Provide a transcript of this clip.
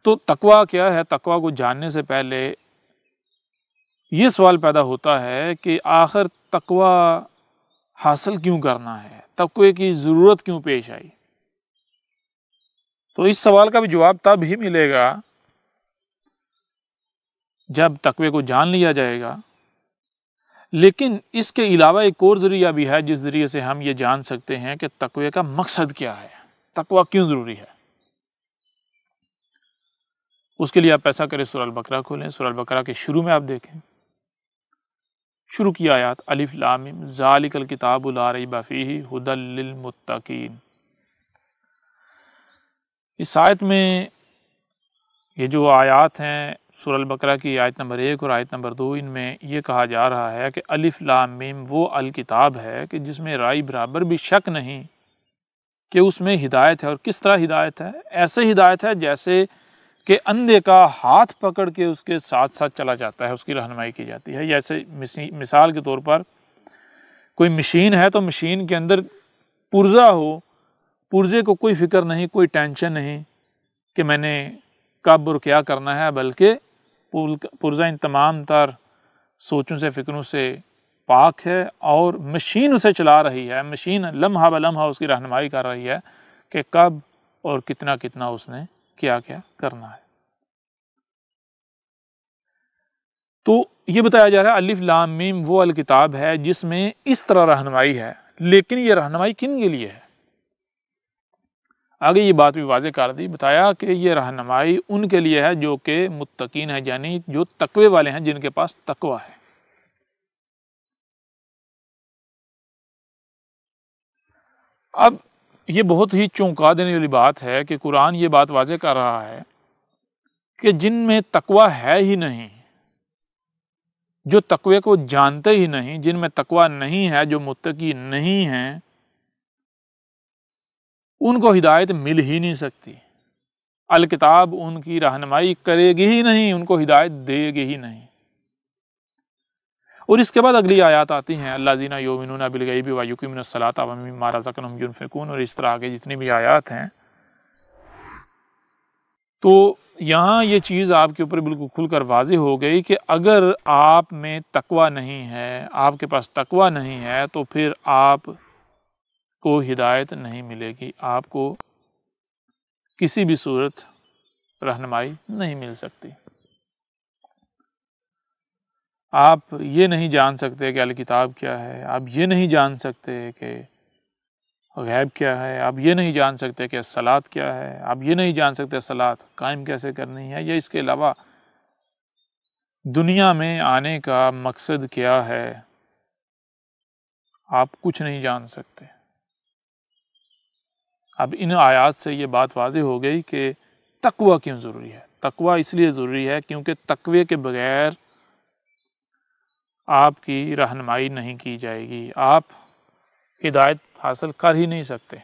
تو تقویٰ کیا ہے؟ تقویٰ کو جاننے سے پہلے یہ سوال پیدا ہوتا ہے کہ آخر تقویٰ حاصل کیوں کرنا ہے، تقوی کی ضرورت کیوں پیش آئی؟ تو اس سوال کا بھی جواب تب ہی ملے گا جب تقوی کو جان لیا جائے گا۔ لیکن اس کے علاوہ ایک اور ذریعہ بھی ہے جس ذریعے سے ہم یہ جان سکتے ہیں کہ تقوی کا مقصد کیا ہے، تقوی کیوں ضروری ہے۔ اس کے لیے آپ ایسا کریں، سورہ البقرہ کھولیں، سورہ البقرہ کے شروع میں آپ دیکھیں، شروع کی آیات الف لام میم ذالک الکتاب لا ریب فیہ ھدی للمتقین۔ اس آیت میں یہ جو آیات ہیں سورہ البقرہ کی آیت نمبر 1 اور آیت نمبر 2، ان میں یہ کہا جا رہا ہے کہ الف لام میم وہ الکتاب ہے کہ جس میں رائے برابر بھی شک نہیں کہ اس میں ہدایت ہے۔ اور کس طرح ہدایت ہے؟ ایسے ہدایت ہے جیسے کہ اندھے کا ہاتھ پکڑ کے اس کے ساتھ ساتھ چلا جاتا ہے، اس کی رہنمائی کی جاتی ہے۔ جیسے مثال کے طور پر کوئی مشین ہے تو مشین کے اندر پرزہ ہو، پرزے کو کوئی فکر نہیں، کوئی ٹینشن نہیں کہ میں نے کب اور کیا کرنا ہے، بلکہ پرزہ ان تمام تر سوچوں سے فکروں سے پاک ہے اور مشین اسے چلا رہی ہے، مشین لمحہ بلمحہ اس کی رہنمائی کر رہی ہے کہ کب اور کتنا کتنا اس نے کیا کیا کرنا ہے۔ تو یہ بتایا جا رہا ہے الف لام میم وہ الکتاب ہے جس میں اس طرح رہنمائی ہے، لیکن یہ رہنمائی کن کے لیے ہے؟ آگے یہ بات بھی واضح کر دی، بتایا کہ یہ رہنمائی ان کے لیے ہے جو کہ متقین ہیں، یعنی جو تقوی والے ہیں، جن کے پاس تقوی ہے۔ اب یہ بہت ہی چونکا دینے والی بات ہے کہ قرآن یہ بات واضح کر رہا ہے کہ جن میں تقوی ہے ہی نہیں، جو تقوی کو جانتے ہی نہیں، جن میں تقوی نہیں ہے، جو متقی نہیں ہیں، ان کو ہدایت مل ہی نہیں سکتی۔ الکتاب ان کی رہنمائی کرے گی ہی نہیں، ان کو ہدایت دے گی ہی نہیں۔ اور اس کے بعد اگلی آیات آتی ہیں الذین یؤمنون بالغیب ویقیمون الصلاۃ ومما رزقناہم ینفقون، اور اس طرح آگے جتنی بھی آیات ہیں۔ تو یہاں یہ چیز آپ کے اوپر بالکل کھل کر واضح ہو گئی کہ اگر آپ میں تقوی نہیں ہے، آپ کے پاس تقوی نہیں ہے، تو پھر آپ کو ہدایت نہیں ملے گی، آپ کو کسی بھی صورت رہنمائی نہیں مل سکتی۔ آپ یہ نہیں جان سکتے کہ الکتاب کیا ہے، آپ یہ نہیں جان سکتے کہ غیب کیا ہے، آپ یہ نہیں جان سکتے کہ صلاۃ کیا ہے، آپ یہ نہیں جان سکتے صلاۃ قائم کیسے کرنی ہے، یا اس کے علاوہ دنیا میں آنے کا مقصد کیا ہے، آپ کچھ نہیں جان سکتے۔ اب ان آیات سے یہ بات واضح ہو گئی کہ تقوی کیوں ضروری ہے۔ تقوی اس لیے ضروری ہے کیونکہ تقوی کے بغیر آپ کی رہنمائی نہیں کی جائے گی، آپ ہدایت حاصل کر ہی نہیں سکتے۔